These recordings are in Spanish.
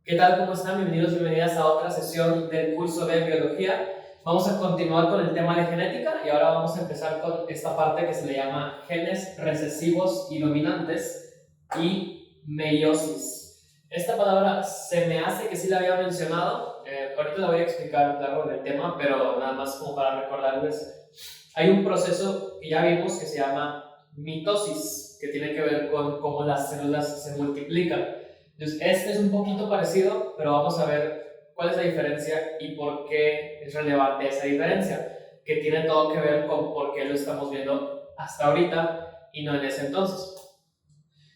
¿Qué tal? ¿Cómo están? Bienvenidos, bienvenidas a otra sesión del curso de biología. Vamos a continuar con el tema de genética y ahora vamos a empezar con esta parte que se le llama genes recesivos y dominantes y meiosis. Esta palabra se me hace que sí la había mencionado, ahorita la voy a explicar, claro, del tema, pero nada más como para recordarles. Hay un proceso que ya vimos que se llama mitosis, que tiene que ver con cómo las células se multiplican. Entonces, este es un poquito parecido, pero vamos a ver cuál es la diferencia y por qué es relevante esa diferencia, que tiene todo que ver con por qué lo estamos viendo hasta ahorita y no en ese entonces.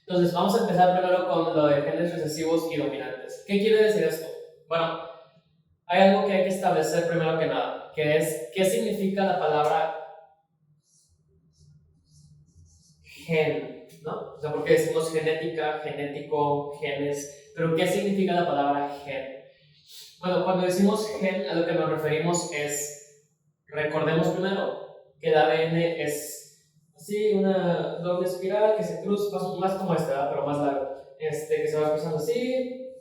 Entonces, vamos a empezar primero con lo de genes recesivos y dominantes. ¿Qué quiere decir esto? Bueno, hay algo que hay que establecer primero que nada, que es qué significa la palabra gen, ¿no? O sea, ¿por qué decimos genética, genético, genes? Pero ¿qué significa la palabra gen? Bueno, cuando decimos gen, a lo que nos referimos es, recordemos primero que el ADN es así, una doble espiral que se cruza, más como esta, ¿verdad? Pero más largo, que se va cruzando así,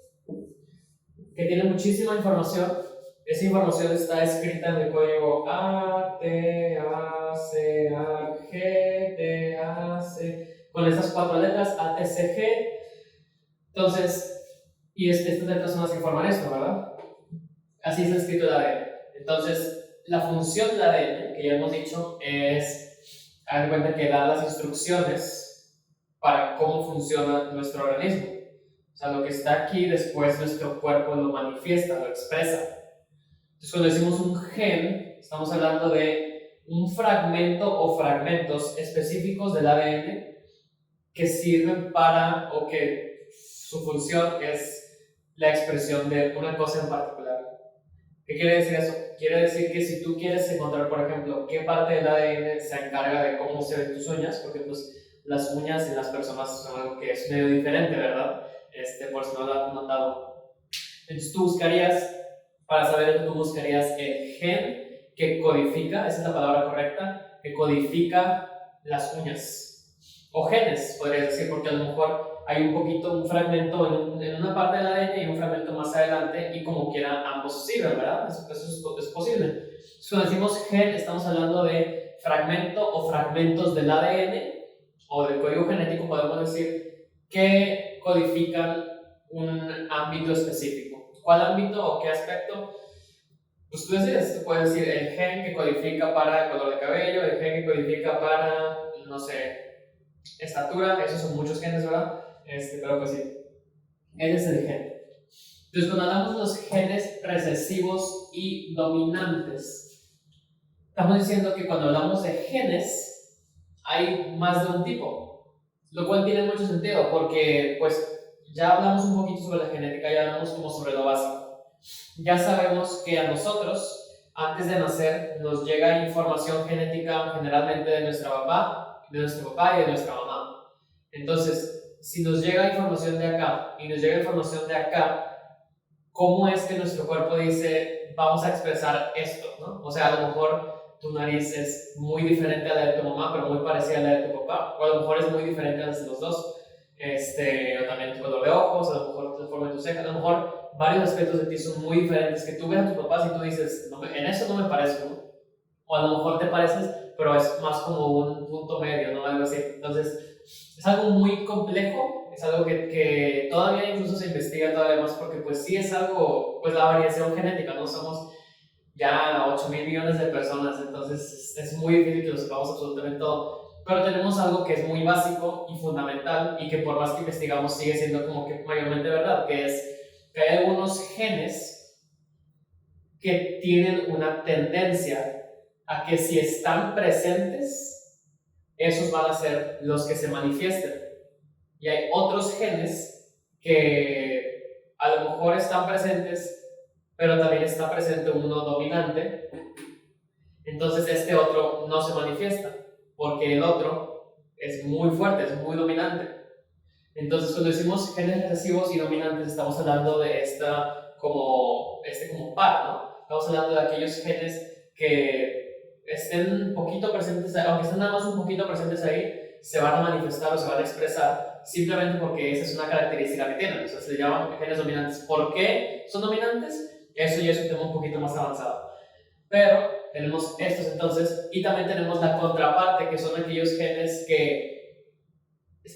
que tiene muchísima información. Esa información está escrita en el código A, T, A, C, A, G, T, A, C, con estas cuatro letras, A, T, C, G. Entonces, y estas letras son las que forman esto, ¿verdad? Así está escrito el ADN. Entonces, la función del ADN, que ya hemos dicho, es dar cuenta que da las instrucciones para cómo funciona nuestro organismo. O sea, lo que está aquí después nuestro cuerpo lo manifiesta, lo expresa. Entonces, cuando decimos un gen, estamos hablando de un fragmento o fragmentos específicos del ADN que sirven para, o que su función es la expresión de una cosa en particular. ¿Qué quiere decir eso? Quiere decir que si tú quieres encontrar, por ejemplo, qué parte del ADN se encarga de cómo se ven tus uñas, porque pues las uñas en las personas son algo que es medio diferente, ¿verdad? Por si no lo has notado. Entonces tú buscarías, para saber esto, tú buscarías el gen que codifica, esa es la palabra correcta, que codifica las uñas. O genes, podrías decir, porque a lo mejor hay un poquito, un fragmento en una parte del ADN y un fragmento más adelante, y como quiera, ambos sirven, ¿verdad? Eso es posible. Entonces, cuando decimos gen, estamos hablando de fragmento o fragmentos del ADN o del código genético, podemos decir, que codifican un ámbito específico. ¿Cuál ámbito o qué aspecto? Pues tú decides, tú puedes decir el gen que codifica para el color de cabello, el gen que codifica para, no sé, estatura, esos son muchos genes, ¿verdad? Pero pues sí, ese es el gen. Entonces, cuando hablamos de los genes recesivos y dominantes, estamos diciendo que cuando hablamos de genes, hay más de un tipo, lo cual tiene mucho sentido, porque pues ya hablamos un poquito sobre la genética, ya hablamos como sobre lo básico. Ya sabemos que a nosotros, antes de nacer, nos llega información genética generalmente de nuestro papá y de nuestra mamá. Entonces, si nos llega información de acá y nos llega información de acá, ¿cómo es que nuestro cuerpo dice, vamos a expresar esto, ¿no? O sea, a lo mejor tu nariz es muy diferente a la de tu mamá, pero muy parecida a la de tu papá, o a lo mejor es muy diferente a las de los dos. O también tu color de ojos, a lo mejor la forma de tu ceja, a lo mejor varios aspectos de ti son muy diferentes, que tú ves a tus papás y tú dices, no, en eso no me parezco, ¿no? O a lo mejor te pareces, pero es más como un punto medio, ¿no? Algo así. Entonces, es algo muy complejo, es algo que todavía incluso se investiga todavía más, porque pues sí es algo, pues la variación genética, ¿no? Somos ya 8.000 millones de personas, entonces es muy difícil que lo sepamos absolutamente todo. Pero tenemos algo que es muy básico y fundamental y que por más que investigamos sigue siendo como que mayormente verdad, que es que hay algunos genes que tienen una tendencia a que si están presentes, esos van a ser los que se manifiesten. Y hay otros genes que a lo mejor están presentes, pero también está presente uno dominante, entonces este otro no se manifiesta, porque el otro es muy fuerte, es muy dominante. Entonces, cuando decimos genes recesivos y dominantes, estamos hablando de como par, ¿no? Estamos hablando de aquellos genes que estén un poquito presentes, aunque estén nada más un poquito presentes ahí, se van a manifestar o se van a expresar simplemente porque esa es una característica que tienen. O sea, se le llaman genes dominantes. ¿Por qué son dominantes? Eso ya es un tema un poquito más avanzado. Pero tenemos estos entonces, y también tenemos la contraparte, que son aquellos genes que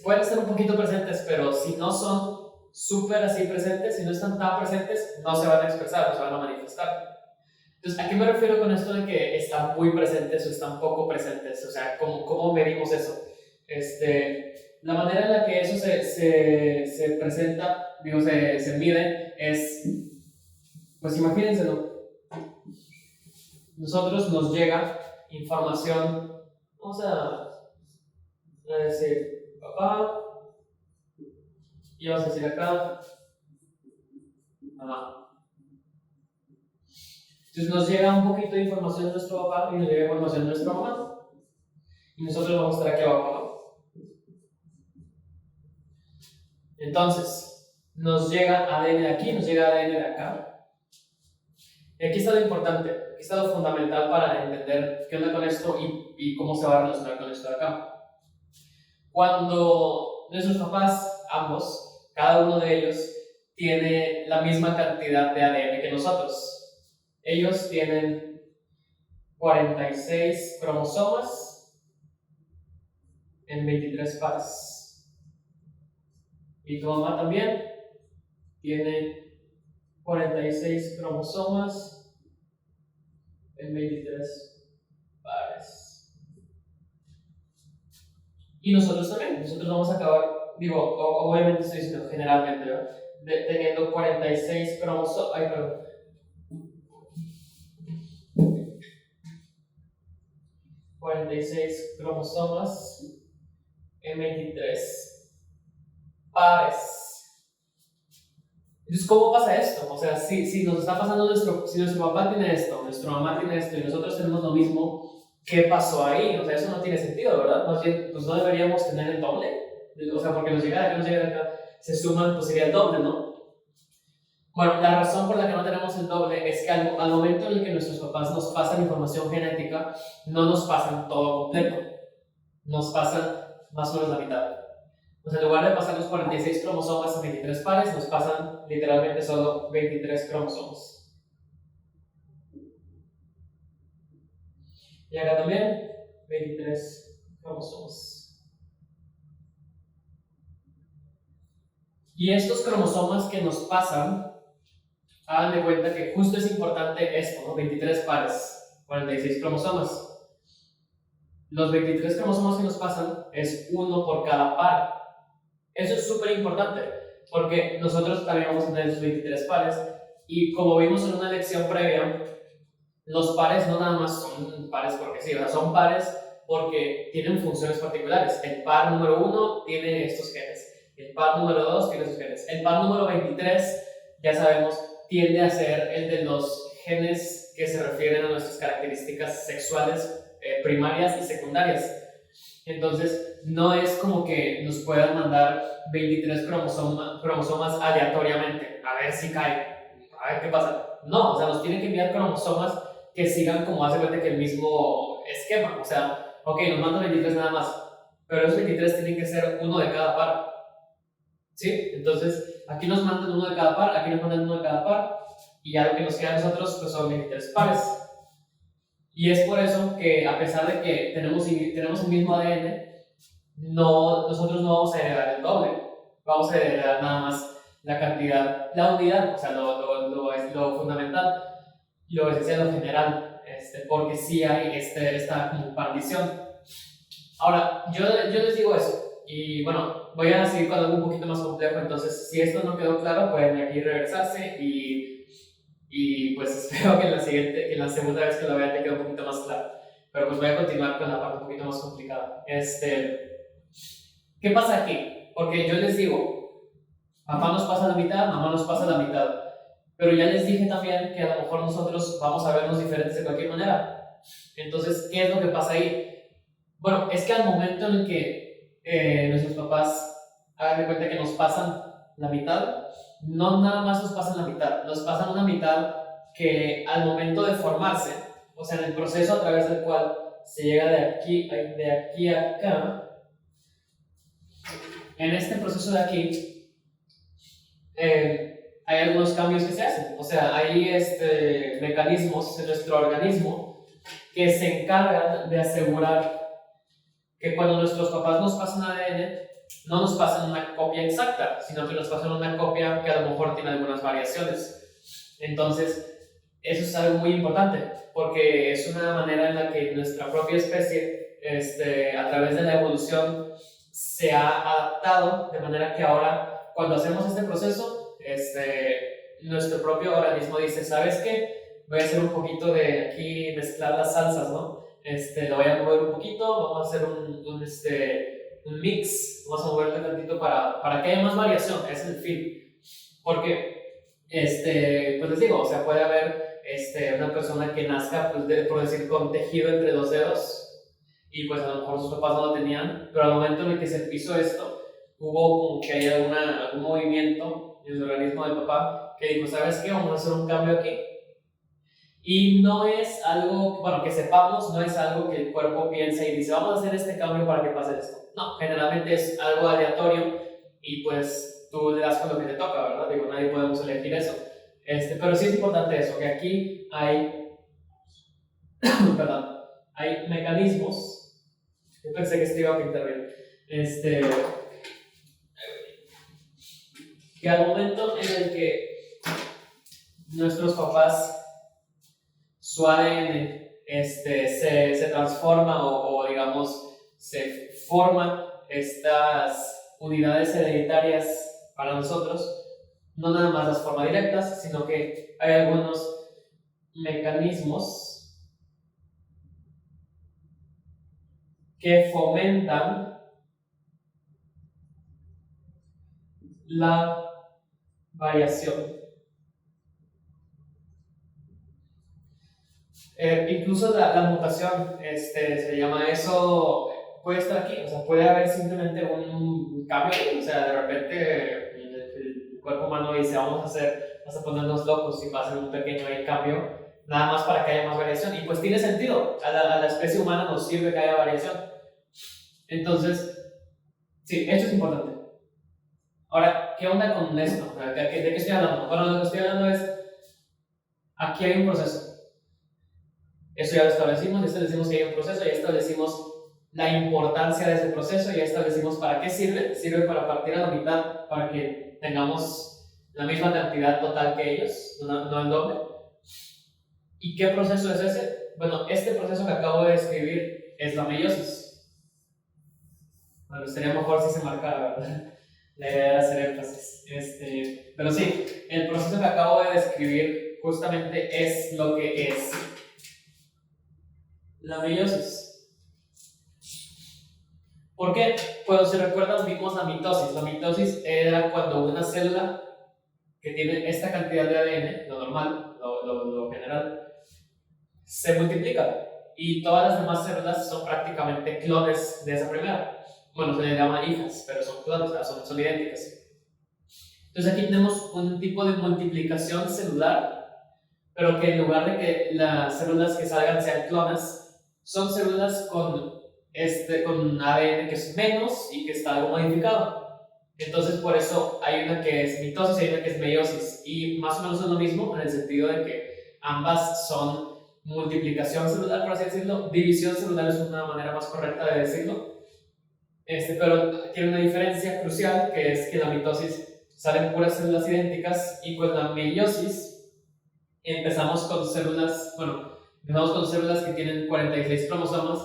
pueden estar un poquito presentes, pero si no son súper así presentes, si no están tan presentes, no se van a expresar, no se van a manifestar. Entonces, ¿a qué me refiero con esto de que están muy presentes o están poco presentes? O sea, ¿cómo medimos eso? La manera en la que eso se presenta, digo, se mide, es, pues imagínense, ¿no? Nosotros nos llega información, vamos a decir papá, y vamos a decir acá mamá. Entonces nos llega un poquito de información de nuestro papá y nos llega información de nuestra mamá. Y nosotros vamos a estar aquí abajo, ¿no? Entonces, nos llega ADN de aquí, nos llega ADN de acá. Y aquí está lo importante, aquí está lo fundamental para entender qué onda con esto y cómo se va a relacionar con esto de acá. Cuando nuestros papás, ambos, cada uno de ellos, tiene la misma cantidad de ADN que nosotros. Ellos tienen 46 cromosomas en 23 pares. Y tu mamá también tiene 46 cromosomas en 23 pares. Y nosotros también, nosotros vamos a acabar, digo, obviamente estoy diciendo generalmente, ¿verdad? Teniendo 46 cromosomas, ay, perdón. 46 cromosomas en 23 pares. Entonces, ¿cómo pasa esto? O sea, si nos está pasando si nuestro papá tiene esto, nuestra mamá tiene esto y nosotros tenemos lo mismo, ¿qué pasó ahí? O sea, eso no tiene sentido, ¿verdad? Pues no deberíamos tener el doble. O sea, porque nos llega de acá, nos llega de acá, se suman, pues sería el doble, ¿no? Bueno, la razón por la que no tenemos el doble es que al momento en el que nuestros papás nos pasan información genética, no nos pasan todo completo, nos pasan más o menos la mitad. O sea, en lugar de pasar los 46 cromosomas en 23 pares, nos pasan literalmente solo 23 cromosomas. Y acá también, 23 cromosomas. Y estos cromosomas que nos pasan, hagan de cuenta que justo es importante esto, ¿no? 23 pares, 46 cromosomas. Los 23 cromosomas que nos pasan es uno por cada par. Eso es súper importante, porque nosotros también vamos a tener esos 23 pares, y como vimos en una lección previa, los pares no nada más son pares porque sí, o sea, son pares porque tienen funciones particulares. El par número 1 tiene estos genes, el par número 2 tiene estos genes, el par número 23, ya sabemos, tiende a ser el de los genes que se refieren a nuestras características sexuales primarias y secundarias. Entonces, no es como que nos puedan mandar 23 cromosomas aleatoriamente, a ver si cae, a ver qué pasa. No, o sea, nos tienen que enviar cromosomas que sigan como hace cuenta que el mismo esquema. O sea, ok, nos mandan 23 nada más, pero esos 23 tienen que ser uno de cada par. ¿Sí? Entonces, aquí nos mandan uno de cada par, aquí nos mandan uno de cada par, y ya lo que nos queda a nosotros pues son 23 pares. Y es por eso que, a pesar de que tenemos el mismo ADN, nosotros no vamos a heredar el doble, vamos a heredar nada más la cantidad, la unidad, o sea, lo fundamental, lo esencial, lo general, porque sí hay esta como partición. Ahora, yo les digo eso, y bueno, voy a seguir con algo un poquito más complejo, entonces si esto no quedó claro, pueden aquí regresarse y pues espero que en la segunda vez que lo vean te quede un poquito más claro. Pero pues voy a continuar con la parte un poquito más complicada. ¿Qué pasa aquí? Porque yo les digo, papá nos pasa la mitad, mamá nos pasa la mitad. Pero ya les dije también que a lo mejor nosotros vamos a vernos diferentes de cualquier manera. Entonces, ¿qué es lo que pasa ahí? Bueno, es que al momento en el que nuestros papás hagan de cuenta que nos pasan la mitad, no nada más nos pasan la mitad, nos pasan una mitad que al momento de formarse, o sea, en el proceso a través del cual se llega de aquí a acá, en este proceso de aquí, hay algunos cambios que se hacen. O sea, hay mecanismos en nuestro organismo que se encargan de asegurar que cuando nuestros papás nos pasan ADN, no nos pasan una copia exacta, sino que nos pasan una copia que a lo mejor tiene algunas variaciones. Entonces, eso es algo muy importante, porque es una manera en la que nuestra propia especie, a través de la evolución, se ha adaptado de manera que ahora, cuando hacemos este proceso, nuestro propio organismo dice, ¿sabes qué? Voy a hacer un poquito de aquí, mezclar las salsas, ¿no? Lo voy a mover un poquito, vamos a hacer un mix, vamos a moverlo tantito para que haya más variación, es el fin. Porque, pues les digo, o sea, puede haber una persona que nazca, pues, por decir, con tejido entre los dedos, y pues a lo mejor sus papás no lo tenían, pero al momento en el que se hizo esto, hubo como que hay algún movimiento en el organismo del papá que dijo, ¿sabes qué? Vamos a hacer un cambio aquí. Y no es algo, bueno, que sepamos, no es algo que el cuerpo piensa y dice, vamos a hacer este cambio para que pase esto. No, generalmente es algo aleatorio y pues tú le das con lo que te toca, ¿verdad? Digo, nadie podemos elegir eso. Pero sí es importante eso, que aquí hay, perdón, hay mecanismos. Yo pensé que esto iba a pintar bien. Que al momento en el que nuestros papás, su ADN se transforma o digamos se forman estas unidades hereditarias para nosotros, no nada más las forma directas, sino que hay algunos mecanismos que fomentan la variación. Incluso la mutación, se llama eso, puede estar aquí, o sea, puede haber simplemente un cambio, o sea, de repente el cuerpo humano dice, vamos a ponernos locos y va a hacer un pequeño cambio, nada más para que haya más variación, y pues tiene sentido, a la especie humana nos sirve que haya variación. Entonces, sí, esto es importante. Ahora, ¿qué onda con esto? ¿De qué estoy hablando? Bueno, lo que estoy hablando es, aquí hay un proceso. Eso ya lo establecimos, ya establecimos que hay un proceso, ya establecimos la importancia de ese proceso, ya establecimos para qué sirve. Sirve para partir a la mitad, para que tengamos la misma cantidad total que ellos, no el doble. ¿Y qué proceso es ese? Bueno, este proceso que acabo de describir es la meiosis. Bueno, sería mejor si se marcara, ¿verdad? La idea era hacer énfasis. Pero sí, el proceso que acabo de describir justamente es lo que es la meiosis. ¿Por qué? Cuando se recuerdan, vimos la mitosis. La mitosis era cuando una célula que tiene esta cantidad de ADN, lo normal, lo general, se multiplica. Y todas las demás células son prácticamente clones de esa primera. Bueno, se les llama hijas, pero son clones, son idénticas. Entonces aquí tenemos un tipo de multiplicación celular, pero que en lugar de que las células que salgan sean clones, son células con ADN que es menos y que está algo modificado. Entonces por eso hay una que es mitosis y hay una que es meiosis. Y más o menos es lo mismo en el sentido de que ambas son multiplicación celular, por así decirlo. División celular es una manera más correcta de decirlo. Pero tiene una diferencia crucial, que es que la mitosis salen puras células idénticas y con la meiosis empezamos con células que tienen 46 cromosomas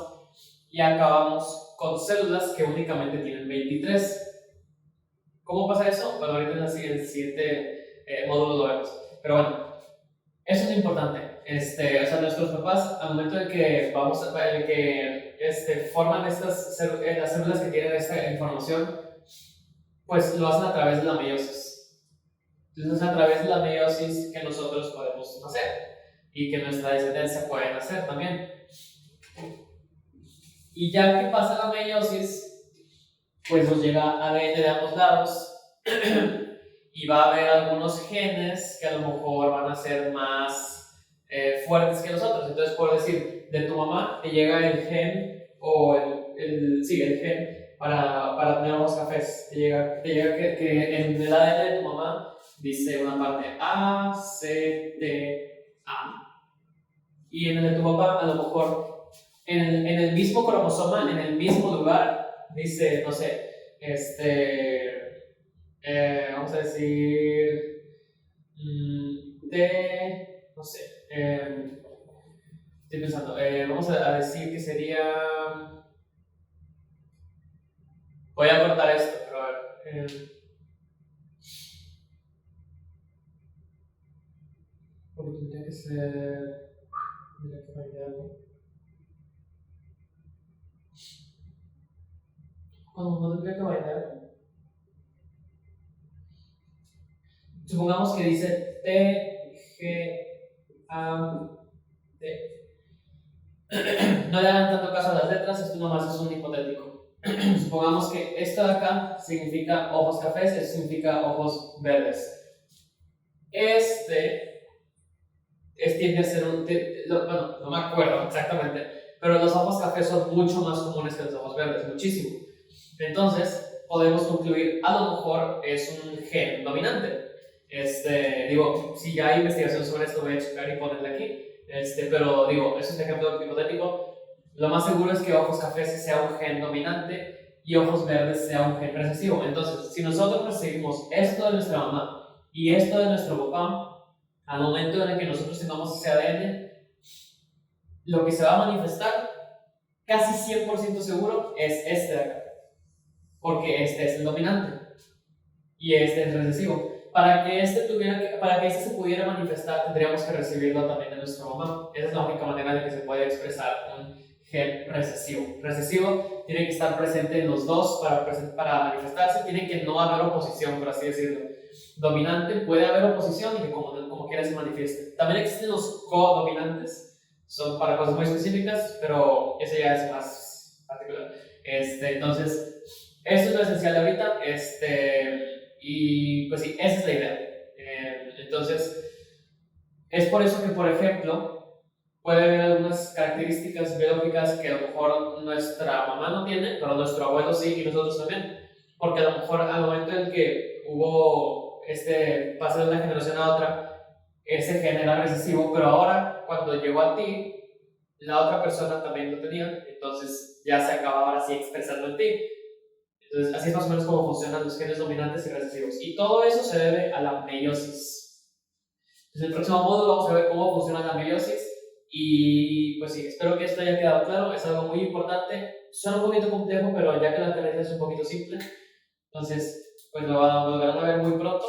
y acabamos con células que únicamente tienen 23. ¿Cómo pasa eso? Bueno, ahorita en el siguiente módulo lo vemos. Pero bueno, eso es importante. O sea, nuestros papás, al momento en que forman las células que tienen esta información, pues lo hacen a través de la meiosis. Entonces es a través de la meiosis que nosotros podemos nacer y que nuestra descendencia puede nacer también. Y ya que pasa la meiosis, pues nos llega ADN de ambos lados y va a haber algunos genes que a lo mejor van a ser más fuertes que los otros. Entonces, por decir, de tu mamá te llega el gen, o el gen para tener ojos cafés. Te llega que en el ADN de tu mamá dice una parte A, C, T, A. Y en el de tu papá, a lo mejor, en el mismo cromosoma, en el mismo lugar, dice, no sé, vamos a decir, T, no sé, estoy pensando, vamos a decir que sería, voy a cortar esto, pero a ver, porque tendría que ser, tendría que variar algo. No tendría que variar. Supongamos que dice T, G, A, T. No le hagan tanto caso a las letras, esto nomás es un hipotético. Supongamos que esto de acá significa ojos cafés, esto significa ojos verdes. Tiende a ser bueno, no me acuerdo exactamente, pero los ojos cafés son mucho más comunes que los ojos verdes, muchísimo. Entonces, podemos concluir, a lo mejor es un gen dominante. Digo, si ya hay investigación sobre esto, voy a checar y ponerle aquí. Pero digo, es un ejemplo hipotético. Lo más seguro es que ojos cafés sea un gen dominante y ojos verdes sea un gen recesivo. Entonces, si nosotros recibimos esto de nuestra mamá y esto de nuestro papá, al momento en el que nosotros tengamos ese ADN, lo que se va a manifestar, casi 100% seguro, es este de acá. Porque este es el dominante y este es el recesivo. Para que este se pudiera manifestar, tendríamos que recibirlo también de nuestra mamá. Esa es la única manera en la que se puede expresar un gen recesivo. Recesivo tiene que estar presente en los dos para manifestarse, tiene que no haber oposición, por así decirlo. Dominante puede haber oposición y que como quiera se manifieste. También existen los codominantes, son para cosas muy específicas, pero eso ya es más particular. Entonces, esto es lo esencial de ahorita, y pues sí, esa es la idea. Entonces, es por eso que, por ejemplo, puede haber algunas características biológicas que a lo mejor nuestra mamá no tiene, pero nuestro abuelo sí y nosotros también. Porque a lo mejor al momento en que hubo paso de una generación a otra, ese gen era recesivo, pero ahora cuando llegó a ti, la otra persona también lo tenía, entonces ya se acaba ahora sí expresando en ti. Entonces, así es más o menos como funcionan los genes dominantes y recesivos. Y todo eso se debe a la meiosis. Entonces, en el próximo módulo vamos a ver cómo funciona la meiosis. Y pues sí, espero que esto haya quedado claro. Es algo muy importante. Suena un poquito complejo, pero ya que la teoría es un poquito simple, entonces, pues lo van a ver muy pronto.